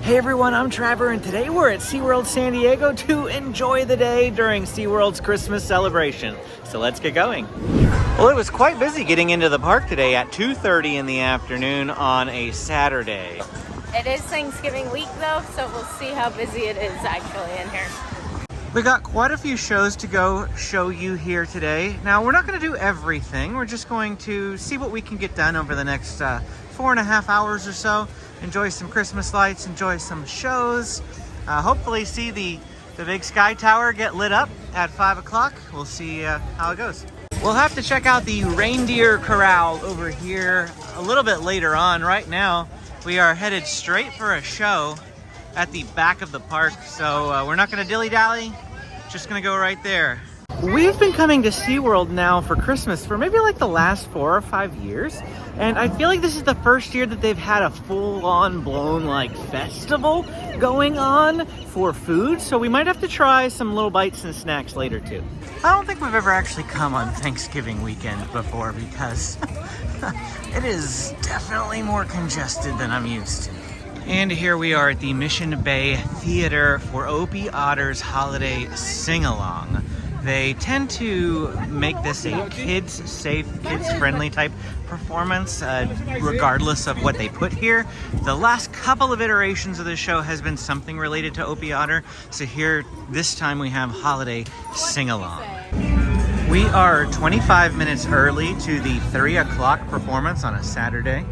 Hey everyone, I'm Trevor, and today we're at SeaWorld San Diego to enjoy the day during SeaWorld's Christmas celebration. So let's get going. Well, it was quite busy getting into the park today at 2:30 in the afternoon on a Saturday. It is Thanksgiving week though, so we'll see how busy it is actually in here. We got quite a few shows to go show you here today. Now, we're not going to do everything. We're just going to see what we can get done over the next 4.5 hours or so. Enjoy some Christmas lights, enjoy some shows. Hopefully see the big sky tower get lit up at 5 o'clock. We'll see how it goes. We'll have to check out the Reindeer Corral over here a little bit later on. Right now, we are headed straight for a show at the back of the park, so we're not going to dilly-dally, just going to go right there. We've been coming to SeaWorld now for Christmas for maybe like the last 4 or 5 years, and I feel like this is the first year that they've had a full-on blown like festival going on for food, so we might have to try some little bites and snacks later too. I don't think we've ever actually come on Thanksgiving weekend before because it is definitely more congested than I'm used to. And here we are at the Mission Bay Theater for Opie Otter's Holiday Sing-Along. They tend to make this a kids-safe, kids-friendly type performance, regardless of what they put here. The last couple of iterations of the show has been something related to Opie Otter, so here, this time we have Holiday Sing-Along. We are 25 minutes early to the 3 o'clock performance on a Saturday.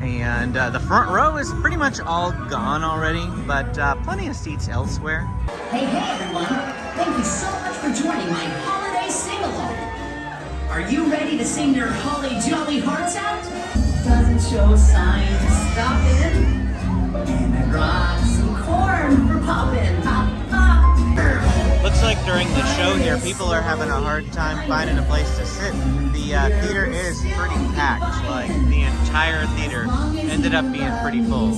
And the front row is pretty much all gone already, but plenty of seats elsewhere. Hey everyone! Thank you so much for joining my holiday sing-along. Are you ready to sing your holly jolly hearts out? Doesn't show signs of stopping. And I brought some corn for popping. Pop, pop. Looks like during the show here, people are having a hard time finding a place to sit. The theater is pretty packed, like the entire theater ended up being pretty full.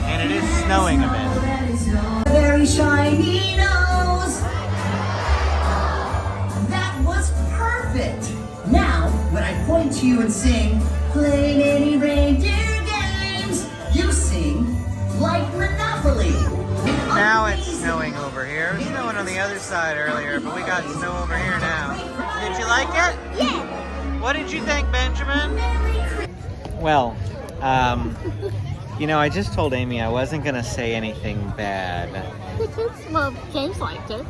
And it is snowing a bit. Very shiny nose. That was perfect. Now, when I point to you and sing, play any reindeer games, you sing like Monopoly. Now it's snowing over here. It was snowing on the other side earlier, but we got snow over here now. Did you like it? Yeah! What did you think, Benjamin? Well, you know, I just told Amy I wasn't going to say anything bad. Well, James liked it.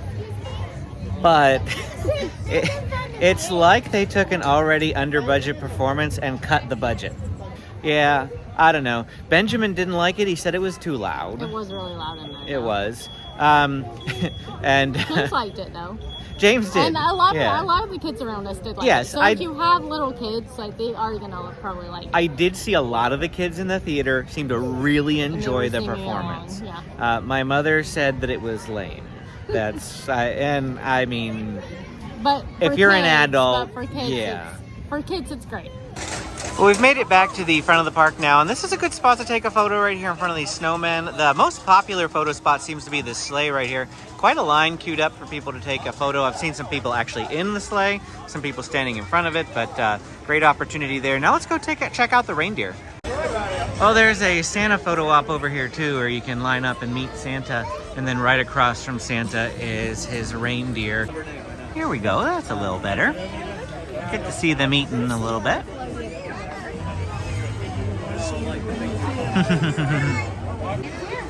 But it's like they took an already under-budget performance and cut the budget. Yeah, I don't know. Benjamin didn't like it. He said it was too loud. It was really loud in there. It was. And James liked it though. James did. And a lot of the kids around us did like yes, it. So if you have little kids, like they are gonna probably like it. I did see a lot of the kids in the theater seem to really enjoy the performance. Yeah. My mother said that it was lame. That's and I mean, but if you're kids, an adult, for kids, yeah. For kids, it's great. Well, we've made it back to the front of the park now, and this is a good spot to take a photo right here in front of these snowmen. The most popular photo spot seems to be this sleigh right here. Quite a line queued up for people to take a photo. I've seen some people actually in the sleigh, some people standing in front of it, but great opportunity there. Now let's go check out the reindeer. Oh, there's a Santa photo op over here too, where you can line up and meet Santa, and then right across from Santa is his reindeer. Here we go, that's a little better. Get to see them eating a little bit.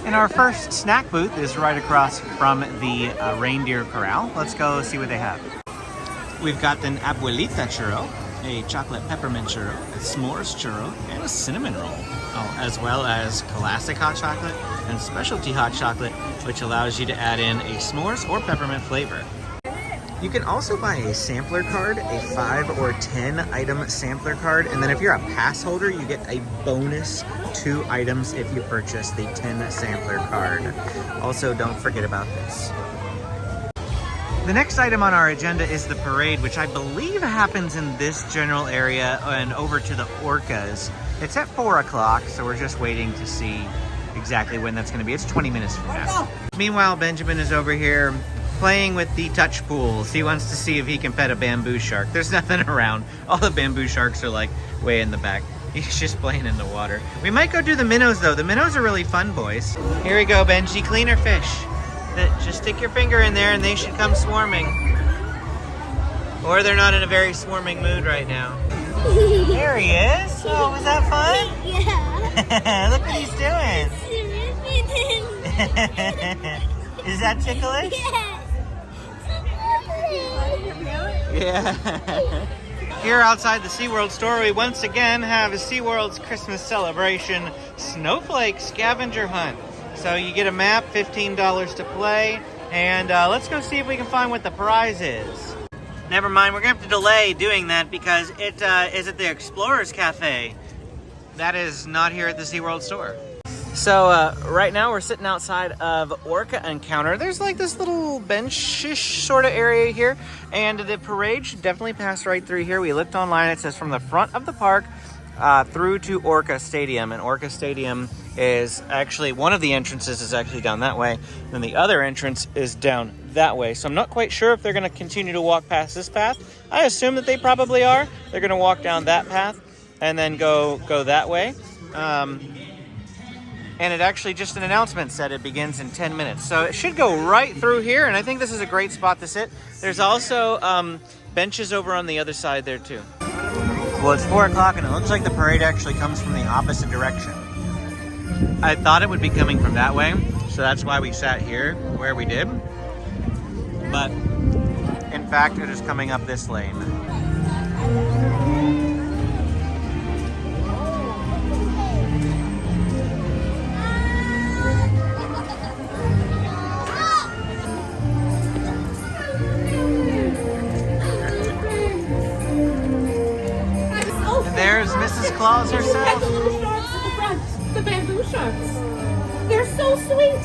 And our first snack booth is right across from the Reindeer Corral. Let's go see what they have. We've got an Abuelita churro, a chocolate peppermint churro, a s'mores churro, and a cinnamon roll. Oh, as well as classic hot chocolate and specialty hot chocolate, which allows you to add in a s'mores or peppermint flavor. You can also buy a sampler card, a 5 or 10 item sampler card, and then if you're a pass holder, you get a bonus 2 items if you purchase the 10 sampler card. Also, don't forget about this. The next item on our agenda is the parade, which I believe happens in this general area and over to the Orcas. It's at 4 o'clock, so we're just waiting to see exactly when that's going to be. It's 20 minutes from now. Meanwhile, Benjamin is over here playing with the touch pools. He wants to see if he can pet a bamboo shark. There's nothing around. All the bamboo sharks are like way in the back. He's just playing in the water. We might go do the minnows though. The minnows are really fun, boys. Here we go, Benji. Cleaner fish. Just stick your finger in there and they should come swarming. Or they're not in a very swarming mood right now. There he is. Oh, was that fun? Yeah. Look what he's doing. Is that ticklish? Yeah. Here outside the SeaWorld store, we once again have SeaWorld's Christmas celebration snowflake scavenger hunt. So you get a map, $15 to play, and let's go see if we can find what the prize is. Never mind, we're gonna have to delay doing that because it is at the Explorers Cafe. That is not here at the SeaWorld store. So right now we're sitting outside of Orca Encounter. There's like this little bench-ish sort of area here, and the parade should definitely pass right through here. We looked online, it says from the front of the park through to Orca Stadium, and Orca Stadium is actually, one of the entrances is actually down that way, and the other entrance is down that way. So I'm not quite sure if they're gonna continue to walk past this path. I assume that they probably are. They're gonna walk down that path and then go that way. And it actually, just an announcement said it begins in 10 minutes. So it should go right through here, and I think this is a great spot to sit. There's also benches over on the other side there too. Well, it's 4 o'clock and it looks like the parade actually comes from the opposite direction. I thought it would be coming from that way, so that's why we sat here where we did. But in fact, it is coming up this lane. There's Mrs. Claus herself. The little sharks at the front, the bamboo sharks. They're so sweet.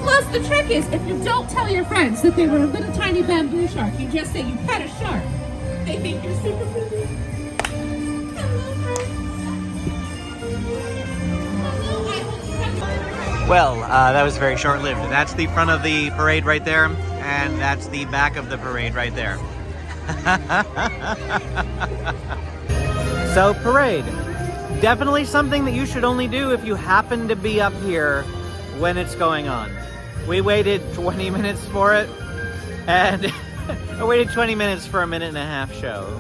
Plus, the trick is, if you don't tell your friends that they were a little tiny bamboo shark, you just say you pet a shark. They think you're super pretty. Well, that was very short-lived. That's the front of the parade right there, and that's the back of the parade right there. So, parade. Definitely something that you should only do if you happen to be up here when it's going on. We waited 20 minutes for it, and I waited 20 minutes for a 1.5-minute show.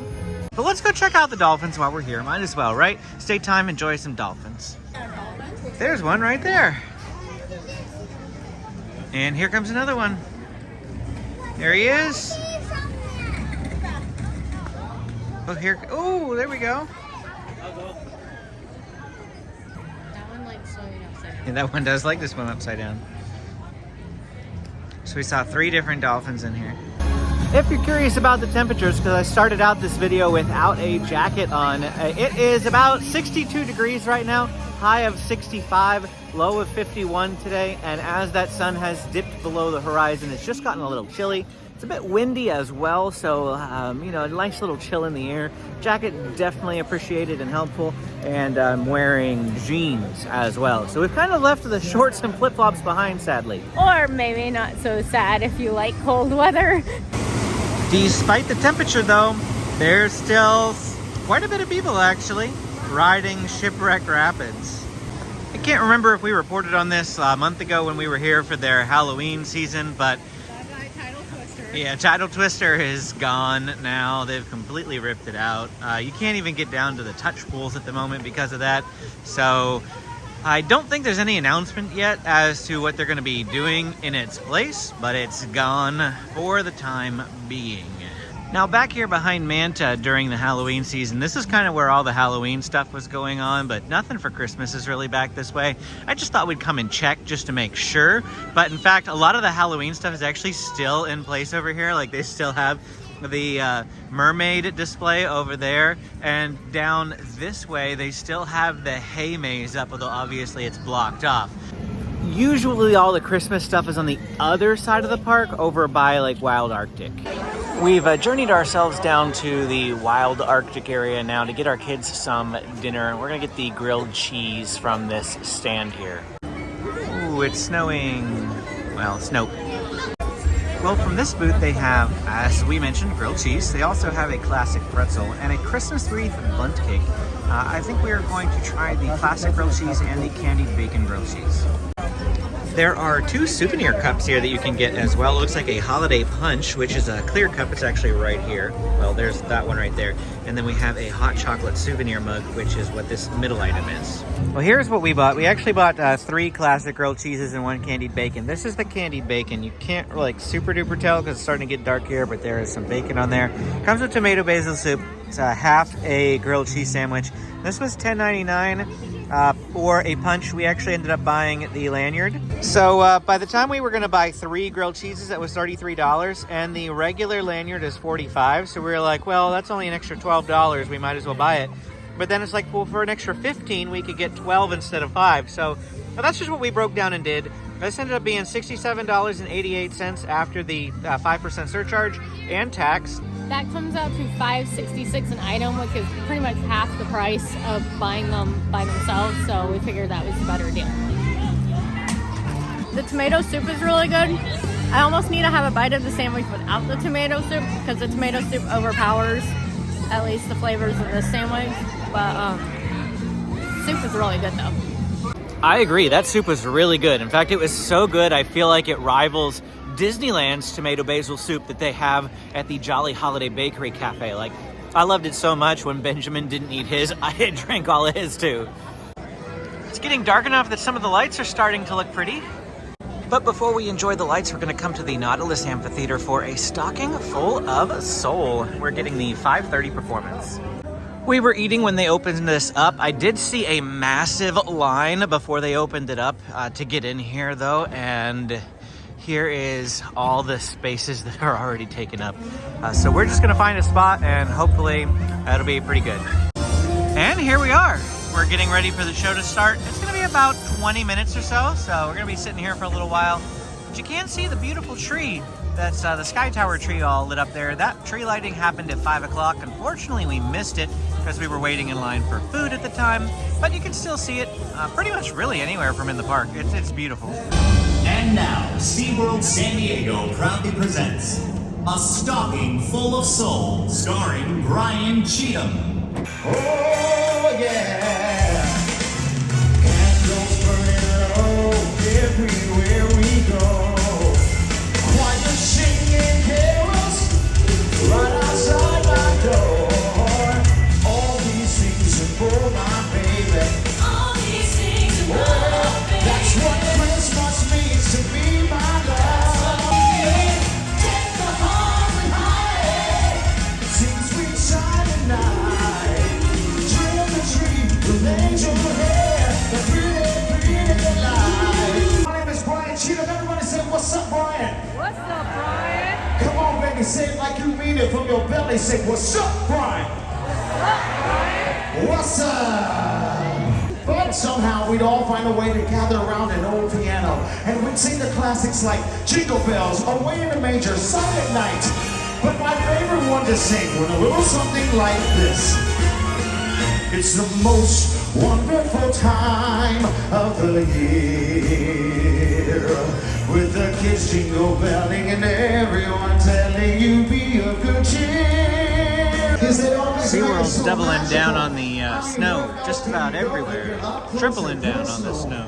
But let's go check out the dolphins while we're here. Might as well, right? Stay time, enjoy some dolphins. There's one right there. And here comes another one. There he is. Oh, here. Oh, there we go. That one likes swimming upside down. Yeah, that one does like to swim upside down. So we saw 3 different dolphins in here. If you're curious about the temperatures, because I started out this video without a jacket on, it is about 62 degrees right now, high of 65, low of 51 today, and as that sun has dipped below the horizon, it's just gotten a little chilly. It's a bit windy as well, so you know, a nice little chill in the air. Jacket definitely appreciated and helpful, and I'm wearing jeans as well. So we've kind of left the shorts and flip-flops behind, sadly. Or maybe not so sad if you like cold weather. Despite the temperature though, there's still quite a bit of people actually riding Shipwreck Rapids. I can't remember if we reported on this a month ago when we were here for their Halloween season, but yeah, Tidal Twister is gone now. They've completely ripped it out. You can't even get down to the touch pools at the moment because of that. So I don't think there's any announcement yet as to what they're going to be doing in its place, but it's gone for the time being. Now back here behind Manta during the Halloween season, this is kind of where all the Halloween stuff was going on, but nothing for Christmas is really back this way. I just thought we'd come and check just to make sure. But in fact, a lot of the Halloween stuff is actually still in place over here. Like they still have the mermaid display over there, and down this way they still have the hay maze up, although obviously it's blocked off. Usually all the Christmas stuff is on the other side of the park over by like Wild Arctic. We've journeyed ourselves down to the Wild Arctic area now to get our kids some dinner, and we're gonna get the grilled cheese from this stand here. Ooh, it's snowing. Well, snow. Well, from this booth they have, as we mentioned, grilled cheese. They also have a classic pretzel and a Christmas wreath bundt cake. I think we are going to try the classic grilled cheese and the candied bacon grilled cheese. There are 2 souvenir cups here that you can get as well. It looks like a holiday punch, which is a clear cup. It's actually right here. Well, there's that one right there. And then we have a hot chocolate souvenir mug, which is what this middle item is. Well, here's what we bought. We actually bought 3 classic grilled cheeses and 1 candied bacon. This is the candied bacon. You can't like super duper tell because it's starting to get dark here, but there is some bacon on there. Comes with tomato basil soup. It's half a grilled cheese sandwich. This was $10.99. For a punch. We actually ended up buying the lanyard. So by the time we were going to buy 3 grilled cheeses, that was $33, and the regular lanyard is $45. So we were like, well, that's only an extra $12. We might as well buy it. But then it's like, well, for an extra $15, we could get 12 instead of 5. So that's just what we broke down and did. This ended up being $67.88 after the 5% surcharge and tax. That comes out to $5.66 an item, which is pretty much half the price of buying them by themselves, so we figured that was a better deal. The tomato soup is really good. I almost need to have a bite of the sandwich without the tomato soup, because the tomato soup overpowers at least the flavors of this sandwich, but soup is really good though. I agree, that soup was really good. In fact, it was so good, I feel like it rivals Disneyland's tomato basil soup that they have at the Jolly Holiday Bakery Cafe. Like, I loved it so much when Benjamin didn't eat his, I drank all of his too. It's getting dark enough that some of the lights are starting to look pretty. But before we enjoy the lights, we're going to come to the Nautilus Amphitheater for a stocking full of Soul. We're getting the 5:30 performance. We were eating when they opened this up. I did see a massive line before they opened it up to get in here though, and here is all the spaces that are already taken up. So we're just gonna find a spot and hopefully that'll be pretty good. And here we are. We're getting ready for the show to start. It's gonna be about 20 minutes or so we're gonna be sitting here for a little while. But you can see the beautiful tree. That's the Sky Tower tree all lit up there. That tree lighting happened at 5 o'clock. Unfortunately, we missed it because we were waiting in line for food at the time. But you can still see it pretty much really anywhere from in the park. It's beautiful. And now, SeaWorld San Diego proudly presents A Stocking Full of Soul, starring Brian Cheatham. Oh yeah, candles burning low everywhere we go. Choir singing carols right outside my door. All these things are for my baby. All these things are my baby. That's what Christmas means to me, my love. Deck the halls with holly. Sing sweet silent night. Trim the tree with angel hair. The pretty light. My name is Brian Cheatham. Everybody say, what's up, Brian? What's up, Brian? Come on, baby, say it like you mean it from your belly. Say, what's up, Brian? What's up? But somehow we'd all find a way to gather around an old piano, and we'd sing the classics like Jingle Bells, Away in the Manger, Silent Night. But my favorite one to sing went a little something like this. It's the most wonderful time of the year, with the kids jingle belling and everyone telling you be of good cheer. SeaWorld's doubling down on the snow just about everywhere. Tripling down on the snow.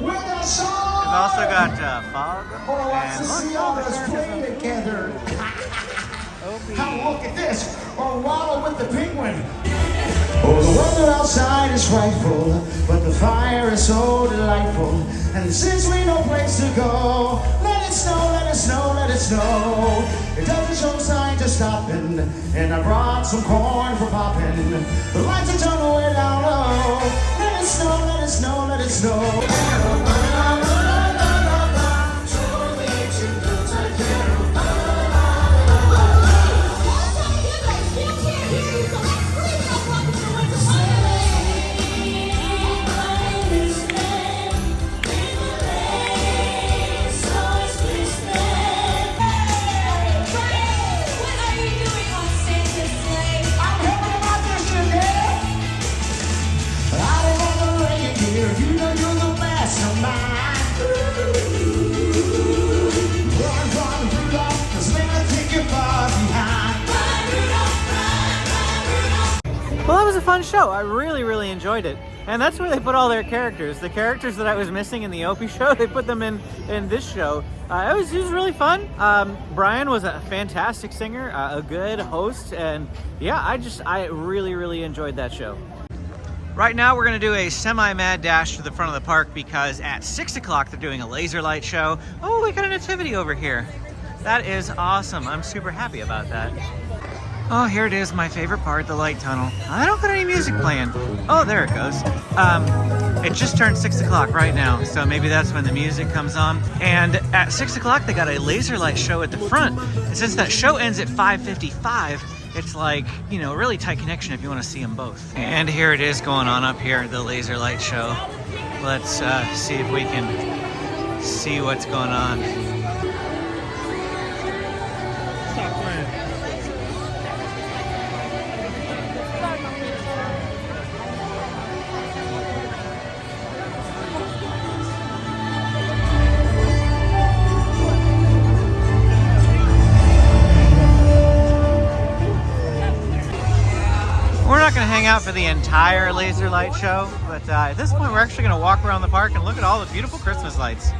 We've also got fog and look, together. How look at this, or waddle with the penguin. Oh, the weather outside is frightful, but the fire is so delightful. And since we no place to go, let it snow, let it snow, let it snow. It doesn't show signs of stopping, and I brought some corn for popping. The lights are turned way down low. Let it snow, let it snow, let it snow. No fun show. I really, really enjoyed it. And that's where they put all their characters. The characters that I was missing in the Opie show, they put them in this show. It was really fun. Brian was a fantastic singer, a good host, and yeah, I really, really enjoyed that show. Right now we're gonna do a semi-mad dash to the front of the park because at 6 o'clock they're doing a laser light show. Oh, we got a nativity over here. That is awesome. I'm super happy about that. Oh, here it is, my favorite part, the light tunnel. I don't got any music playing. Oh, there it goes. It just turned 6 o'clock right now, so maybe that's when the music comes on. And at 6 o'clock they got a laser light show at the front. And since that show ends at 5:55, it's like, you know, a really tight connection if you want to see them both. And here it is going on up here, the laser light show. Let's see if we can see what's going on. We're not going to hang out for the entire laser light show, but at this point we're actually going to walk around the park and look at all the beautiful Christmas lights.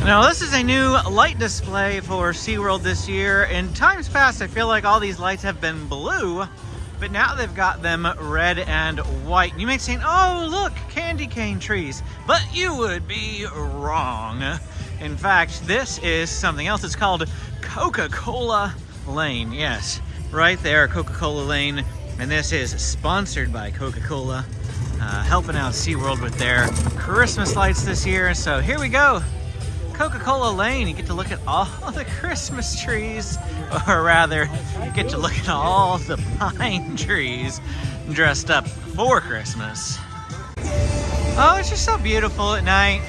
Now this is a new light display for SeaWorld this year. In times past I feel like all these lights have been blue, but now they've got them red and white. You may be saying, oh look, candy cane trees, but you would be wrong. In fact, this is something else. It's called Coca-Cola Lane. Yes, right there, Coca-Cola Lane. And this is sponsored by Coca-Cola, helping out SeaWorld with their Christmas lights this year. So here we go, Coca-Cola Lane. You get to look at all the Christmas trees, or rather, you get to look at all the pine trees dressed up for Christmas. Oh, it's just so beautiful at night.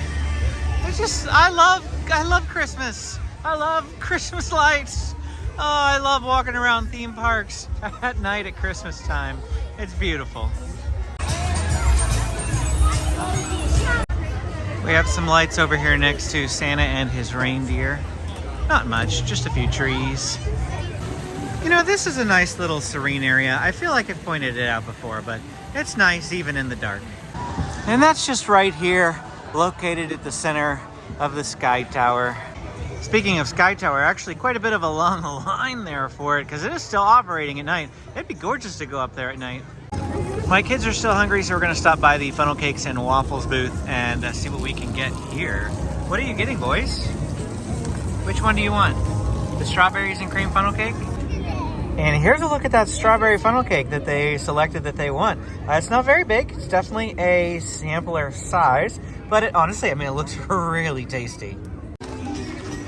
It's just, I love Christmas. I love Christmas lights. Oh, I love walking around theme parks at night at Christmas time. It's beautiful. We have some lights over here next to Santa and his reindeer. Not much, just a few trees. You know, this is a nice little serene area. I feel like I've pointed it out before, but it's nice even in the dark. And that's just right here, located at the center of the Sky Tower. Speaking of Sky Tower, actually quite a bit of a long line there for it because it is still operating at night. It'd be gorgeous to go up there at night. My kids are still hungry, so we're going to stop by the funnel cakes and waffles booth and see what we can get here. What are you getting, boys? Which one do you want? The strawberries and cream funnel cake? And here's a look at that strawberry funnel cake that they selected that they want. It's not very big. It's definitely a sampler size, but it, honestly, I mean, it looks really tasty.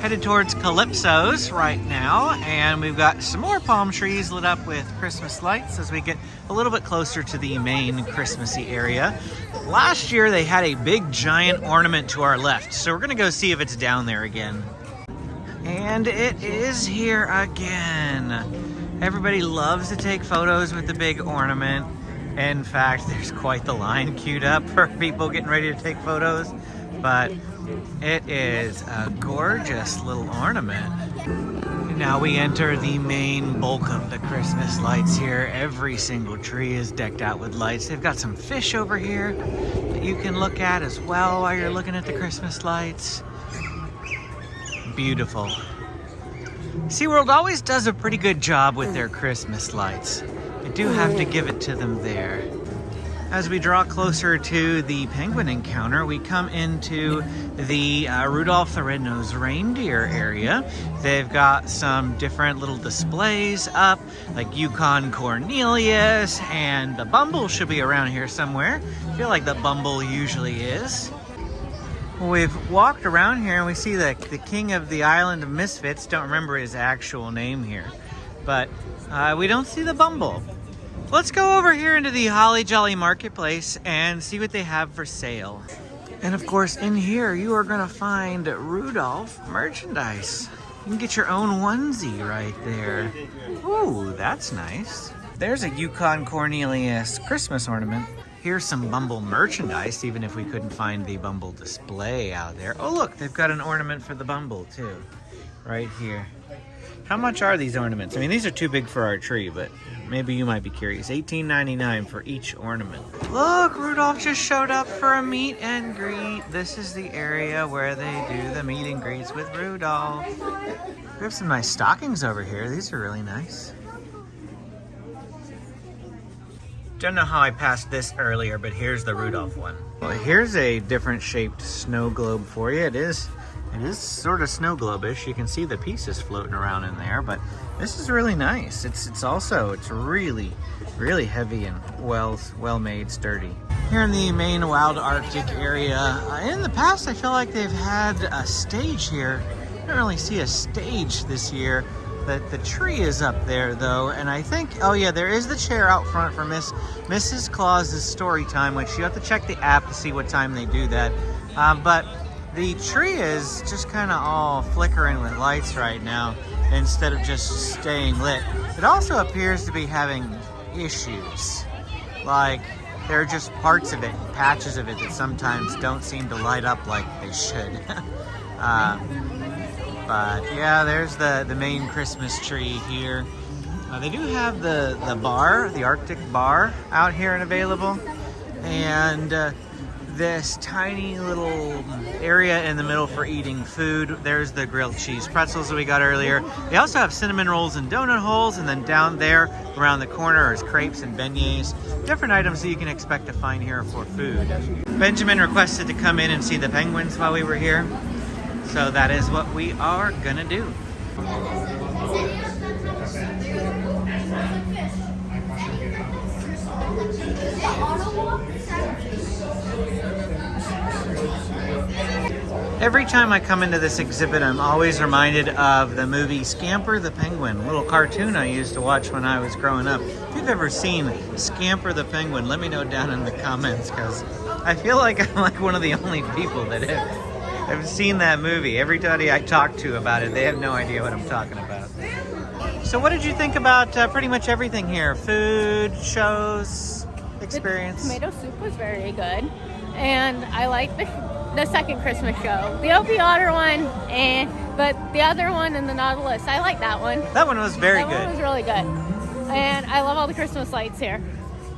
Headed towards Calypso's right now, and we've got some more palm trees lit up with Christmas lights as we get a little bit closer to the main Christmassy area. Last year they had a big giant ornament to our left, so we're gonna go see if it's down there again. And it is here again. Everybody loves to take photos with the big ornament. In fact, there's quite the line queued up for people getting ready to take photos, but it is a gorgeous little ornament. Now we enter the main bulk of the Christmas lights here. Every single tree is decked out with lights. They've got some fish over here that you can look at as well while you're looking at the Christmas lights. Beautiful. SeaWorld always does a pretty good job with their Christmas lights. I do have to give it to them there. As we draw closer to the penguin encounter, we come into the Rudolph the Red-Nosed Reindeer area. They've got some different little displays up, like Yukon Cornelius, and the Bumble should be around here somewhere. I feel like the Bumble usually is. We've walked around here and we see the king of the island of misfits. Don't remember his actual name here, but we don't see the Bumble. Let's go over here into the Holly Jolly Marketplace and see what they have for sale. And of course, in here, you are gonna find Rudolph merchandise. You can get your own onesie right there. Ooh, that's nice. There's a Yukon Cornelius Christmas ornament. Here's some Bumble merchandise, even if we couldn't find the Bumble display out there. Oh look, they've got an ornament for the Bumble too, right here. How much are these ornaments? I mean, these are too big for our tree, but maybe you might be curious. $18.99 for each ornament. Look, Rudolph just showed up for a meet and greet. This is the area where they do the meet and greets with Rudolph. We have some nice stockings over here. These are really nice. Don't know how I passed this earlier, but here's the Rudolph one. Well, here's a different shaped snow globe for you. It is sort of snow globe-ish. You can see the pieces floating around in there, but this is really nice. It's really, really heavy and well made, sturdy. Here in the Maine Wild Arctic area, in the past I feel like they've had a stage here. I don't really see a stage this year. The tree is up there though, and I think, oh yeah, there is the chair out front for Mrs. Claus's story time, which you have to check the app to see what time they do that. But the tree is just kind of all flickering with lights right now instead of just staying lit. It also appears to be having issues. Like, there are just parts of it, patches of it that sometimes don't seem to light up like they should. But yeah, there's the main Christmas tree here. They do have the bar, the Arctic bar out here and available. And this tiny little area in the middle for eating food. There's the grilled cheese pretzels that we got earlier. They also have cinnamon rolls and donut holes, and then down there around the corner is crepes and beignets. Different items that you can expect to find here for food. Benjamin requested to come in and see the penguins while we were here, so that is what we are gonna do. Every time I come into this exhibit, I'm always reminded of the movie Scamper the Penguin, a little cartoon I used to watch when I was growing up. If you've ever seen Scamper the Penguin, let me know down in the comments, because I feel like I'm like one of the only people that have seen that movie. Everybody I talk to about it, they have no idea what I'm talking about. So what did you think about pretty much everything here? Food, shows, experience? The tomato soup was very good. And I like the second Christmas show. The Otter one, but the other one and the Nautilus, I like that one. That one was very good. That one was really good. And I love all the Christmas lights here.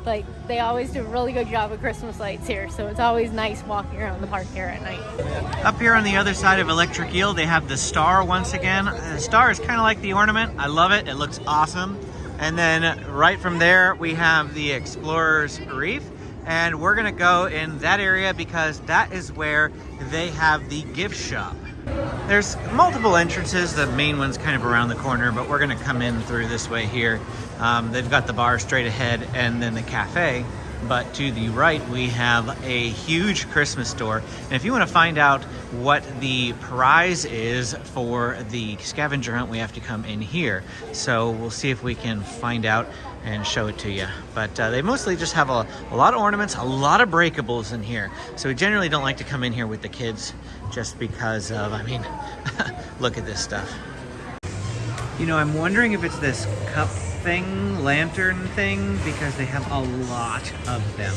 Like, they always do a really good job with Christmas lights here, so it's always nice walking around the park here at night. Up here on the other side of Electric Eel, they have the star once again. The star is kind of like the ornament. I love it. It looks awesome. And then right from there, we have the Explorer's Reef. And we're gonna go in that area because that is where they have the gift shop. There's multiple entrances. The main one's kind of around the corner, but we're gonna come in through this way here. They've got the bar straight ahead and then the cafe. But to the right, we have a huge Christmas store. And if you want to find out what the prize is for the scavenger hunt, we have to come in here. So we'll see if we can find out and show it to you. But they mostly just have a lot of ornaments, a lot of breakables in here. So we generally don't like to come in here with the kids just because of, I mean, look at this stuff. You know, I'm wondering if it's this cup thing, lantern thing, because they have a lot of them.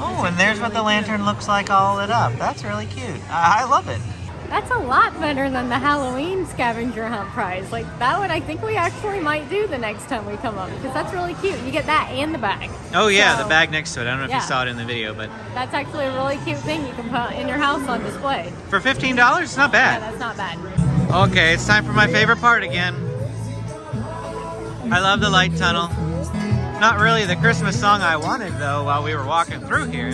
Oh, and there's what the lantern looks like all lit up. That's really cute. I love it. That's a lot better than the Halloween scavenger hunt prize. Like, that one I think we actually might do the next time we come up, because that's really cute. You get that and the bag. Oh yeah, so, the bag next to it. I don't know if you saw it in the video, but that's actually a really cute thing you can put in your house on display. For $15, it's not bad. Yeah, that's not bad. Okay, it's time for my favorite part again. I love the light tunnel. Not really the Christmas song I wanted though while we were walking through here.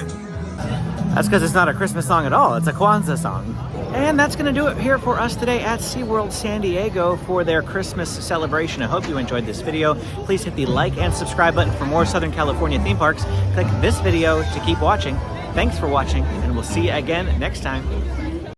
That's because it's not a Christmas song at all. It's a Kwanzaa song. And that's going to do it here for us today at SeaWorld San Diego for their Christmas celebration. I hope you enjoyed this video. Please hit the like and subscribe button for more Southern California theme parks. Click this video to keep watching. Thanks for watching, and we'll see you again next time.